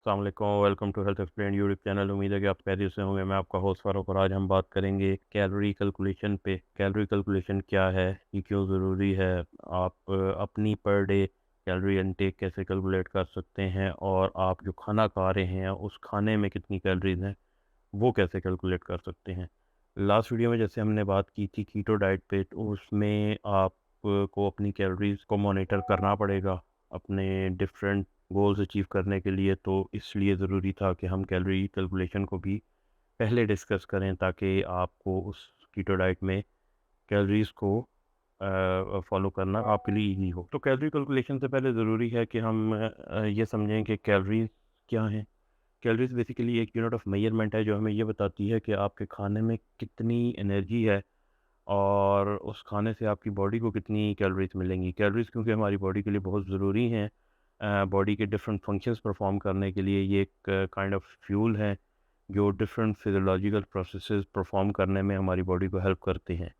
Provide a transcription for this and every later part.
अस्सलाम वालेकुम, welcome to health explain YouTube channel. उम्मीद है कि आप खैरियत से होंगे। मैं आपका होस्ट फारूक और आज हम बात करेंगे कैलोरी कैलकुलेशन पे। कैलोरी कैलकुलेशन क्या है, ये क्यों ज़रूरी है, आप अपनी पर डे कैलोरी इनटेक कैसे कैलकुलेट कर सकते हैं और आप जो खाना खा रहे हैं उस खाने में कितनी कैलोरीज हैं वो कैसे कैलकुलेट कर सकते हैं। लास्ट वीडियो में जैसे हमने बात की थी कीटो डाइट पे, तो उसमें आप को अपनी कैलोरीज को मॉनिटर करना पड़ेगा अपने डिफरेंट गोल्स अचीव करने के लिए। तो इसलिए ज़रूरी था कि हम कैलोरी कैलकुलेशन को भी पहले डिस्कस करें ताकि आपको उस कीटो डाइट में कैलोरीज को फॉलो करना आपके लिए इजी हो। तो कैलोरी कैलकुलेशन से पहले ज़रूरी है कि हम ये समझें कि कैलोरीज क्या हैं। कैलोरीज बेसिकली एक यूनिट ऑफ मेजरमेंट है जो हमें ये बताती है कि आपके खाने में कितनी एनर्जी है और उस खाने से आपकी बॉडी को कितनी कैलोरीज मिलेंगी। कैलोरीज क्योंकि हमारी बॉडी के लिए बहुत ज़रूरी हैं, बॉडी के डिफरेंट फंक्शंस परफॉर्म करने के लिए। ये एक काइंड ऑफ फ्यूल है जो डिफरेंट फिजियोलॉजिकल प्रोसेसेस परफॉर्म करने में हमारी बॉडी को हेल्प करते हैं।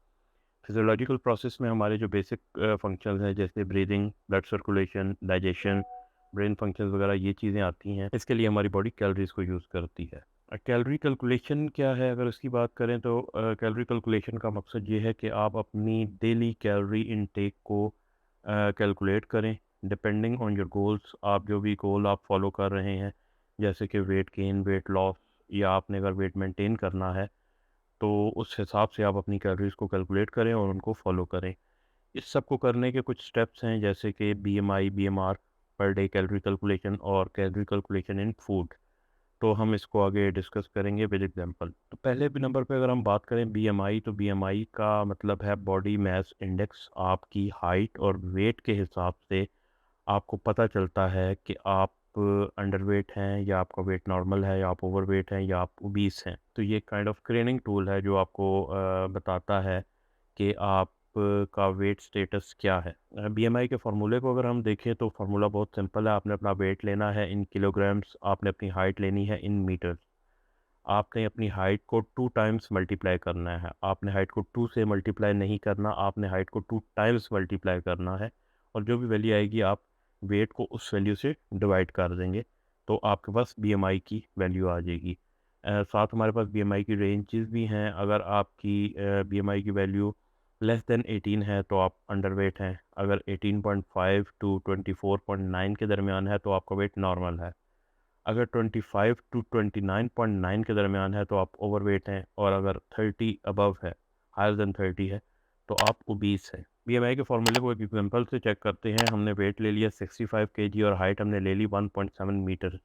फिजियोलॉजिकल प्रोसेस में हमारे जो बेसिक फंक्शंस हैं जैसे breathing, blood circulation, digestion, brain functions वगैरह, ये चीज़ें आती हैं। इसके लिए हमारी बॉडी कैलोरीज को यूज़ करती है। कैलोरी कैलकुलेशन क्या है, अगर इसकी बात करें तो कैलोरी कैलकुलेशन का मकसद ये है कि आप अपनी डेली कैलोरी इनटेक को कैलकुलेट करें डिपेंडिंग ऑन योर गोल्स। आप जो भी गोल आप फॉलो कर रहे हैं, जैसे कि वेट गेन, वेट लॉस, या आपने अगर वेट मेंटेन करना है, तो उस हिसाब से आप अपनी कैलोरीज को कैलकुलेट करें और उनको फॉलो करें। इस सब को करने के कुछ स्टेप्स हैं जैसे कि BMI, BMR, per day calorie calculation और कैलोरी कैलकुलेशन इन फूड। तो हम इसको आगे डिस्कस करेंगे विद एग्जांपल। तो पहले भी नंबर पे अगर हम बात करें बीएमआई, तो बीएमआई का मतलब है बॉडी मास इंडेक्स। आपकी हाइट और वेट के हिसाब से आपको पता चलता है कि आप अंडरवेट हैं या आपका वेट नॉर्मल है या आप ओवरवेट हैं या आप ओबीस हैं। तो ये काइंड ऑफ स्क्रीनिंग टूल है जो आपको बताता है कि आप का वेट स्टेटस क्या है। बीएमआई के फार्मूले को अगर हम देखें तो फार्मूला बहुत सिंपल है। आपने अपना वेट लेना है इन किलोग्राम्स, आपने अपनी हाइट लेनी है इन मीटर्स। आपने अपनी हाइट को 2 टाइम्स मल्टीप्लाई करना है। आपने हाइट को 2 से मल्टीप्लाई नहीं करना, आपने हाइट को 2 टाइम्स मल्टीप्लाई करना है। और जो भी वैल्यू आएगी आप वेट को उस वैल्यू से डिवाइड कर देंगे, तो आपके पास बीएमआई की वैल्यू आ जाएगी। साथ हमारे पास बीएमआई की रेंजेस भी हैं। अगर आपकी बीएमआई की वैल्यू लेस देन 18 है तो आप अंडरवेट हैं। अगर 18.5 टू 24.9 के दरमियान है तो आपका वेट नॉर्मल है। अगर 25 टू 29.9 के दरमियान है तो आप ओवरवेट हैं। और अगर 30 अबव है, हायर देन 30 है, तो आप ओबीस हैं। बीएमआई के फॉर्मूले को एक एग्जांपल से चेक करते हैं। हमने वेट ले लिया 65 केजी और हाइट हमने ले ली 1.7 मीटर।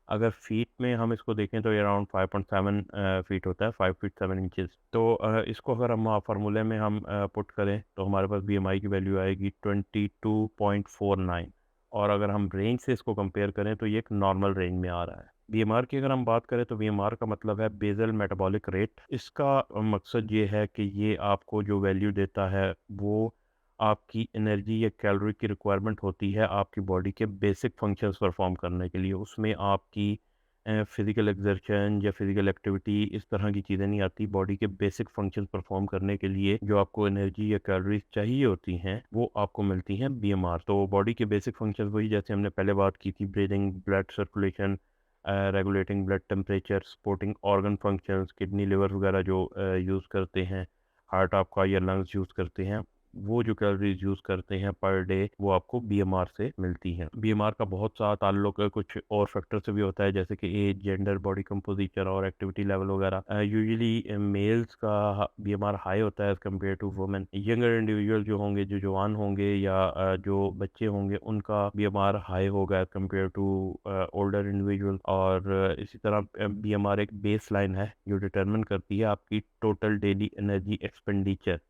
अगर फीट में हम इसको देखें तो ये अराउंड 5.7 फीट होता है, 5 फीट 7 इंचज़। तो इसको अगर हम फार्मूले में हम पुट करें तो हमारे पास बीएमआई की वैल्यू आएगी 22.49। और अगर हम रेंज से इसको कंपेयर करें तो ये एक नॉर्मल रेंज में आ रहा है। बीएमआर की अगर हम बात करें तो बीएमआर का मतलब है बेसल मेटाबॉलिक रेट। इसका मकसद ये है कि ये आपको जो वैल्यू देता है वो आपकी एनर्जी या कैलोरी की रिक्वायरमेंट होती है आपकी बॉडी के बेसिक फंक्शंस परफॉर्म करने के लिए। उसमें आपकी फिज़िकल एक्सर्शन या फिज़िकल एक्टिविटी इस तरह की चीज़ें नहीं आती। बॉडी के बेसिक फंक्शंस परफॉर्म करने के लिए जो आपको एनर्जी या कैलोरीज चाहिए होती हैं वो आपको मिलती हैं बीएमआर। तो बॉडी के बेसिक फंक्शंस वही जैसे हमने पहले बात की थी, breathing, blood circulation, regulating blood temperature, supporting organ functions, kidney, liver वगैरह जो यूज़ करते हैं, हार्ट आपका या लंग्स यूज़ करते हैं, वो जो कैलोरीज यूज़ करते हैं पर डे वो आपको बीएमआर से मिलती हैं। बीएमआर का बहुत सा ताल्लुक कुछ और फैक्टर से भी होता है जैसे कि एज, जेंडर, बॉडी कंपोजिशन और एक्टिविटी लेवल वगैरह। यूजुअली मेल्स का बीएमआर हाई होता है as compare to women. Younger individual जो होंगे, जो जवान होंगे या जो बच्चे होंगे, उनका बीएमआर हाई होगा as compare to older individual. और इसी तरह बीएमआर एक बेस लाइन है जो डिटरमिन करती है आपकी टोटल डेली एनर्जी एक्सपेंडिचर।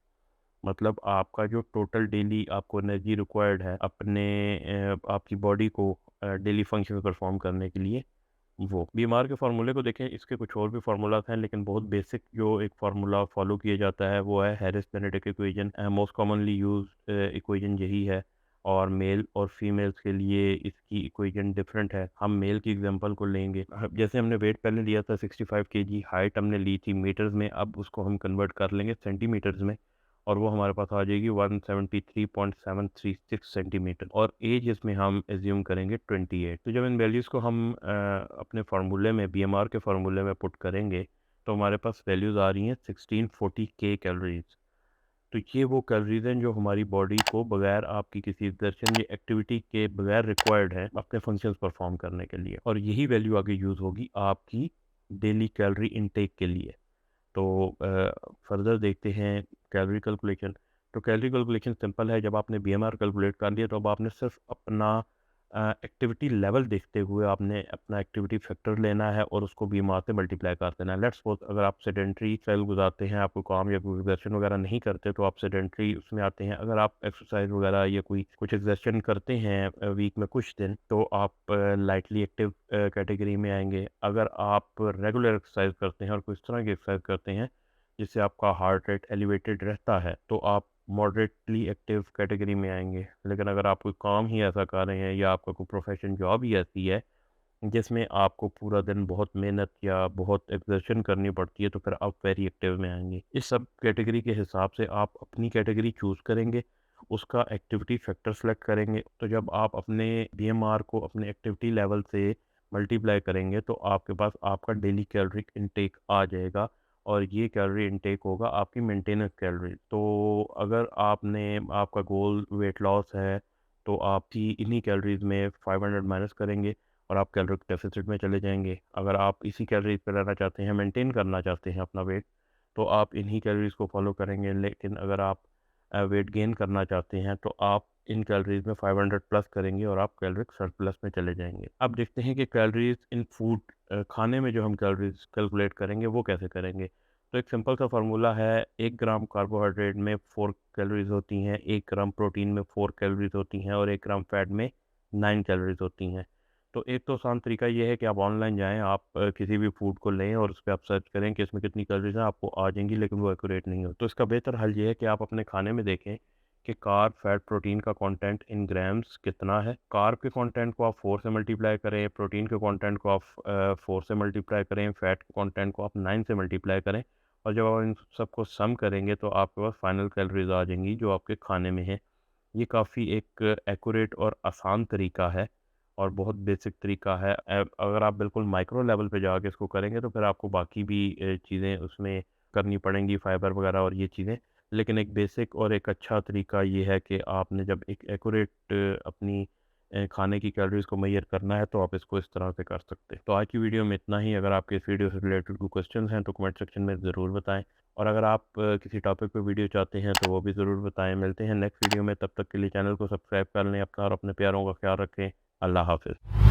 मतलब आपका जो टोटल डेली आपको एनर्जी रिक्वायर्ड है अपने आपकी बॉडी को डेली फंक्शन परफॉर्म करने के लिए, वो बीमार के फार्मूले को देखें। इसके कुछ और भी फार्मूलाज हैं लेकिन बहुत बेसिक जो एक फार्मूला फॉलो किया जाता है वो है Harris Benedict equation. Most commonly use equation यही है। और मेल और फीमेल्स के लिए इसकी इक्वेशन डिफरेंट है। हम मेल की एग्जांपल को लेंगे। जैसे हमने वेट पहले लिया था 65 केजी, हाइट हमने ली थी मीटर्स में, अब उसको हम कन्वर्ट कर लेंगे सेंटीमीटर्स में। और वो हमारे पास आ जाएगी 173.736 सेंटीमीटर, और एज इसमें हम एज्यूम करेंगे 28। तो जब इन वैल्यूज़ को हम अपने फार्मूले में, बीएमआर के फार्मूले में पुट करेंगे, तो हमारे पास वैल्यूज़ आ रही हैं 1640 के कैलोरीज। तो ये वो कैलोरीज हैं जो हमारी बॉडी को बगैर आपकी किसी एक्सर्शन या एक्टिविटी के बगैर रिक्वायर्ड है अपने फंक्शंस परफॉर्म करने के लिए, और यही वैल्यू आगे यूज़ होगी आपकी डेली कैलोरी इनटेक के लिए। तो फर्दर देखते हैं कैलोरी कैलकुलेशन। तो कैलोरी कैलकुलेशन सिंपल है। जब आपने बीएमआर कैलकुलेट कर लिया तो अब आपने सिर्फ अपना एक्टिविटी लेवल देखते हुए आपने अपना एक्टिविटी फैक्टर लेना है और उसको बीएमआर से मल्टीप्लाई कर देना है। लेट्स सपोज अगर आप सेडेंट्री स्टाइल गुजारते हैं, आपको काम या कोई एक्सर्शन वगैरह नहीं करते, तो आप सेडेंट्री उसमें आते हैं। अगर आप एक्सरसाइज वगैरह या कोई कुछ एक्सर्शन करते हैं वीक में कुछ दिन, तो आप लाइटली एक्टिव कैटेगरी में आएंगे। अगर आप रेगुलर एक्सरसाइज करते हैं और कुछ तरह की एक्सरसाइज करते हैं जिससे आपका हार्ट रेट एलिवेटेड रहता है, तो आप मॉडरेटली एक्टिव कैटेगरी में आएंगे। लेकिन अगर आप कोई काम ही ऐसा कर रहे हैं या आपका कोई प्रोफेशन जॉब ही ऐसी है जिसमें आपको पूरा दिन बहुत मेहनत या बहुत एक्सर्शन करनी पड़ती है, तो फिर आप वेरी एक्टिव में आएंगे। इस सब कैटेगरी के हिसाब से आप अपनी कैटेगरी चूज़ करेंगे, उसका एक्टिविटी फैक्टर सेलेक्ट करेंगे। तो जब आप अपने बीएमआर को अपने एक्टिविटी लेवल से मल्टीप्लाई करेंगे तो आपके पास आपका डेली कैलोरिक इनटेक आ जाएगा, और ये कैलोरी इनटेक होगा आपकी मेंटेनेंस कैलोरी। तो अगर आपका गोल वेट लॉस है, तो आप इन्हीं कैलोरीज में 500 माइनस करेंगे और आप कैलोरिक डेफिसिट में चले जाएंगे। अगर आप इसी कैलोरीज पे रहना चाहते हैं, मेंटेन करना चाहते हैं अपना वेट, तो आप इन्हीं कैलोरीज को फॉलो करेंगे। लेकिन अगर आप वेट गेन करना चाहते हैं तो आप इन कैलोरीज में 500 प्लस करेंगे और आप कैलोरिक सरप्लस में चले जाएंगे। अब देखते हैं कि कैलोरीज इन फूड, खाने में जो हम कैलोरीज कैलकुलेट करेंगे वो कैसे करेंगे। तो एक सिंपल सा फार्मूला है। 1 ग्राम कार्बोहाइड्रेट में 4 कैलोरीज होती हैं, 1 ग्राम प्रोटीन में 4 कैलोरीज होती हैं, और 1 ग्राम फैट में 9 कैलोरीज होती हैं। तो एक तो आसान तरीका ये है कि आप ऑनलाइन जाएं, आप किसी भी फूड को लें और उस पर आप सर्च करें कि इसमें कितनी कैलोरीज हैं, आपको आ जाएंगी, लेकिन वो एक्यूरेट नहीं हो। तो इसका बेहतर हल ये है कि आप अपने खाने में देखें कि कार्ब, फैट, प्रोटीन का कंटेंट इन ग्राम्स कितना है। कार्ब के कंटेंट को आप 4 से मल्टीप्लाई करें, प्रोटीन के कंटेंट को आप 4 से मल्टीप्लाई करें, फैट के कंटेंट को आप 9 से मल्टीप्लाई करें, और जब आप इन सबको सम करेंगे तो आपके पास फाइनल कैलोरीज आ जाएंगी जो आपके खाने में है। ये काफ़ी एक एक्यूरेट और आसान तरीका है और बहुत बेसिक तरीका है। अगर आप बिल्कुल माइक्रो लेवल पे जाके इसको करेंगे तो फिर आपको बाकी भी चीज़ें उसमें करनी पड़ेंगी, फाइबर वगैरह और ये चीज़ें। लेकिन एक बेसिक और एक अच्छा तरीका ये है कि आपने जब एक एक्यूरेट अपनी खाने की कैलोरीज को मेजर करना है तो आप इसको इस तरह से कर सकते हैं। तो आज की वीडियो में इतना ही। अगर आपके इस वीडियो से रिलेटेड कोई क्वेश्चन हैं तो कमेंट सेक्शन में ज़रूर बताएं, और अगर आप किसी टॉपिक पे वीडियो चाहते हैं तो वो भी ज़रूर बताएं। मिलते हैं नेक्स्ट वीडियो में, तब तक के लिए चैनल को सब्सक्राइब कर लें। अपना और अपने प्यारों का ख्याल रखें। अल्लाह हाफिज़।